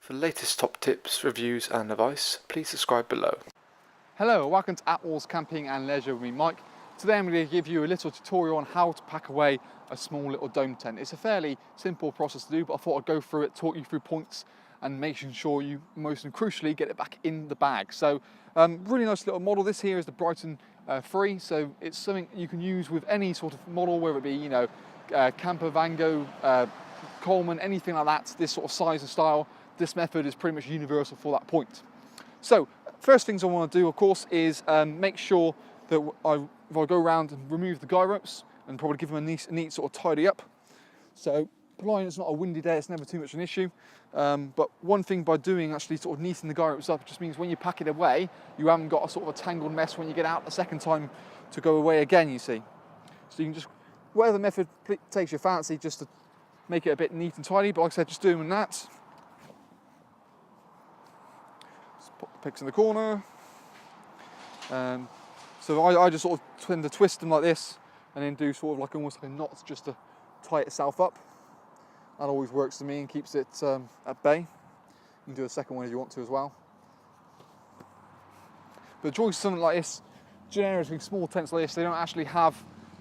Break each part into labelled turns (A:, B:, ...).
A: For the latest top tips, reviews and advice, please subscribe below.
B: Hello, welcome to Attwoolls Camping and Leisure with me, Mike. Today I'm going to give you a little tutorial on how to pack away a small little dome tent. It's a fairly simple process to do, but I thought I'd go through it, talk you through points and making sure you, most and crucially, get it back in the bag. So, really nice little model. This here is the Brighton 3, so it's something you can use with any sort of model, whether it be, Kampa, Vango, Coleman, anything like that, this sort of size and style. This method is pretty much universal for that point. So, first things I want to do, of course, is make sure that if I go around and remove the guy ropes and probably give them a neat sort of tidy up. So, providing it's not a windy day, it's never too much an issue. But one thing by doing actually sort of neatening the guy ropes up just means when you pack it away, you haven't got a sort of a tangled mess when you get out the second time to go away again, you see. So you can just, whatever method takes your fancy, just to make it a bit neat and tidy. But like I said, just doing that. Put the picks in the corner. So I just sort of tend to twist them like this and then do sort of like almost like a knot just to tie itself up. That always works for me and keeps it at bay. You can do a second one if you want to as well. But the joys of something like this, generally small tents like this, they don't actually have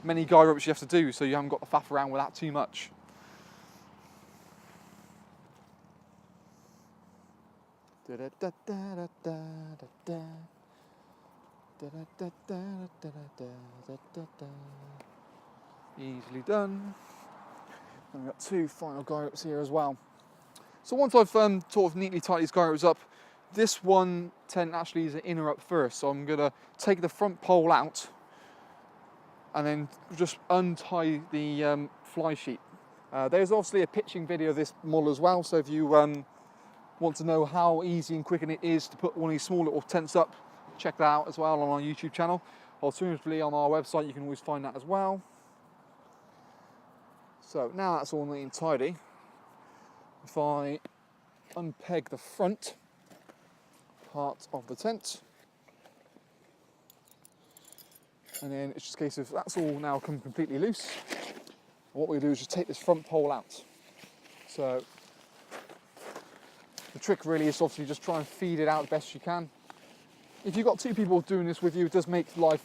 B: many guy ropes you have to do, so you haven't got to faff around with that too much. Easily done. And we've got two final guy ropes here as well. So once I've sort of neatly tied these guy ropes up, this one tent actually is an inner up first. So I'm gonna take the front pole out and then just untie the fly sheet. There's obviously a pitching video of this model as well. So if you want to know how easy and quick it is to put one of these small little tents up, check that out as well on our YouTube channel. Alternatively, on our website, you can always find that as well. So now that's all neat and tidy, if I unpeg the front part of the tent, and then it's just a case of that's all now come completely loose. And what we do is just take this front pole out. So the trick really is obviously just try and feed it out the best you can. If you've got two people doing this with you, it does make life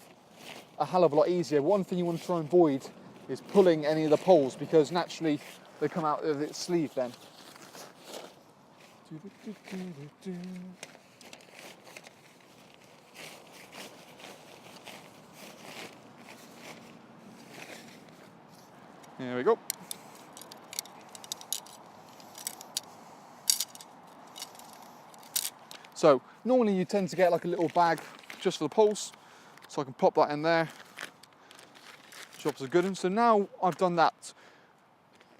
B: a hell of a lot easier. One thing you want to try and avoid is pulling any of the poles, because naturally they come out of its sleeve then. There we go. So normally you tend to get like a little bag just for the poles, so I can pop that in there. Job's a good one. So now I've done that,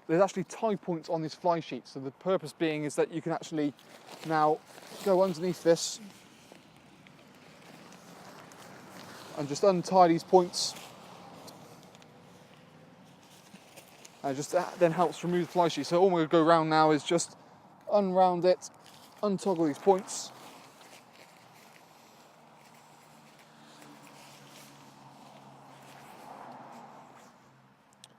B: there's actually tie points on this fly sheet. So the purpose being is that you can actually now go underneath this and just untie these points. And just that then helps remove the fly sheet. So all I'm going to go around now is just unround it, untoggle these points.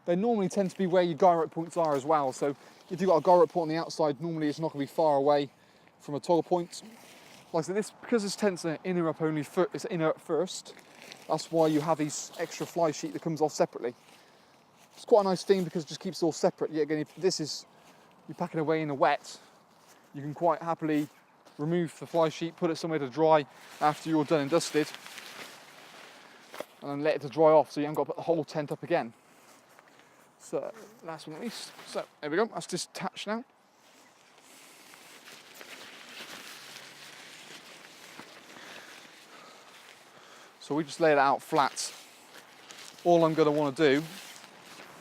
B: They normally tend to be where your guy rope points are as well. So if you've got a guy rope point on the outside, normally it's not going to be far away from a toggle point. Like I said, because this tent's an inner up only, it's inner up first. That's why you have these extra fly sheet that comes off separately. It's quite a nice thing because it just keeps it all separate. Yet again, if you're packing away in the wet, you can quite happily remove the fly sheet, put it somewhere to dry after you're done and dusted, and then let it to dry off, so you haven't got to put the whole tent up again. So, last one at least. So, there we go, that's just attached now. So we just lay it out flat. All I'm going to want to do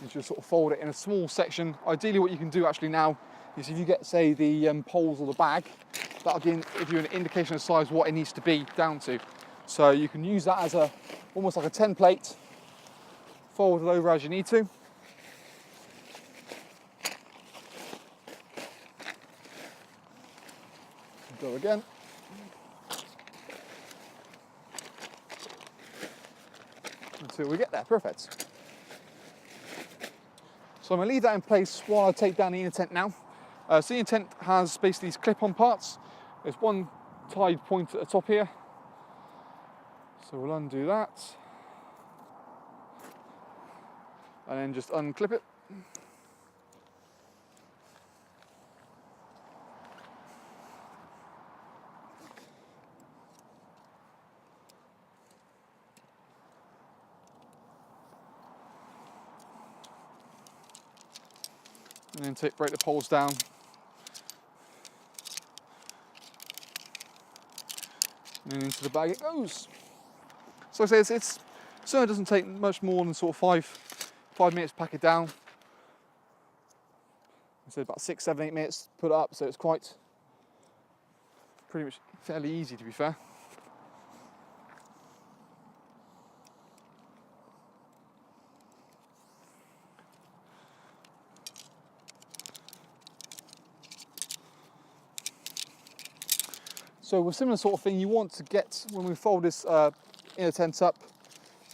B: is just sort of fold it in a small section. Ideally what you can do actually now is if you get, say, the poles or the bag, that'll give you an indication of size what it needs to be down to. So you can use that as almost like a template, fold it over as you need to. Go again. Until we get there, perfect. So I'm going to leave that in place while I take down the inner tent now. So the tent has basically these clip-on parts. There's one tied point at the top here. So we'll undo that. And then just unclip it. And then break the poles down. And then into the bag it goes. So like I say, it's certainly doesn't take much more than sort of five minutes to pack it down. So about 6, 7, 8 minutes to put it up, so it's quite pretty much fairly easy, to be fair. So with similar sort of thing, you want to get, when we fold this inner tent up,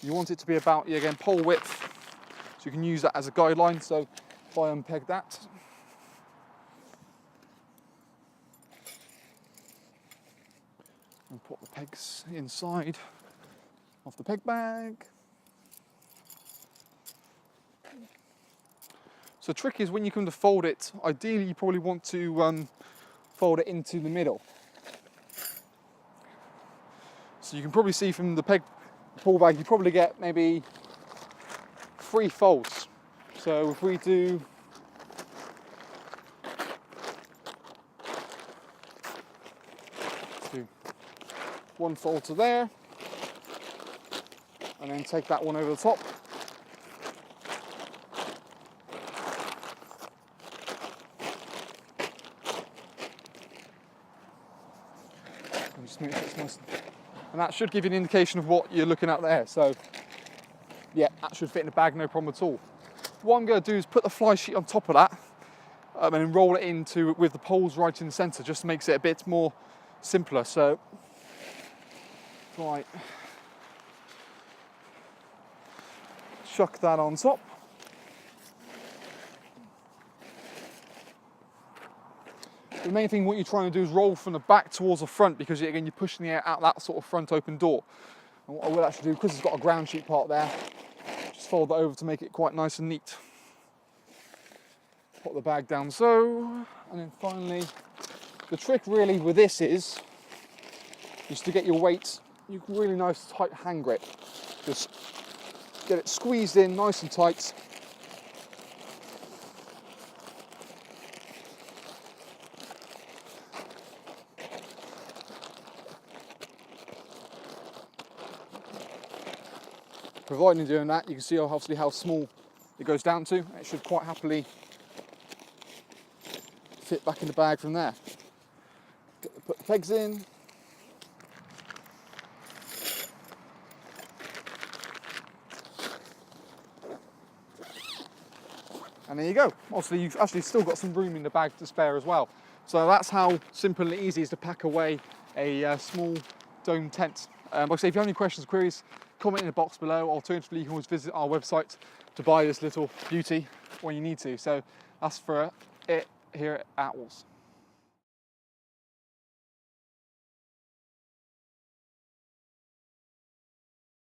B: you want it to be about, again, pole width, so you can use that as a guideline. So if I unpeg that, and put the pegs inside of the peg bag. So the trick is when you come to fold it, ideally you probably want to fold it into the middle. So you can probably see from the pull bag, you probably get maybe 3 folds. So if we do one fold to there, and then take that one over the top. And just make sure it's nice. And that should give you an indication of what you're looking at there. So yeah, that should fit in the bag, no problem at all. What I'm going to do is put the fly sheet on top of that and then roll it into with the poles right in the centre, just makes it a bit more simpler. So right, chuck that on top. The main thing what you're trying to do is roll from the back towards the front, because again you're pushing the air out that sort of front open door. And what I will actually do, because it's got a ground sheet part there, just fold that over to make it quite nice and neat. Put the bag down so, and then finally, the trick really with this is to get your weight, you can really nice tight hand grip. Just get it squeezed in nice and tight. Providing doing that, you can see obviously how small it goes down to. It should quite happily fit back in the bag from there. Put the pegs in. And there you go. Obviously you've actually still got some room in the bag to spare as well. So that's how simple and easy it is to pack away a small dome tent. Like I say, if you have any questions or queries, comment in the box below. Alternatively, you can always visit our website to buy this little beauty when you need to. So that's for it here at Outwalls.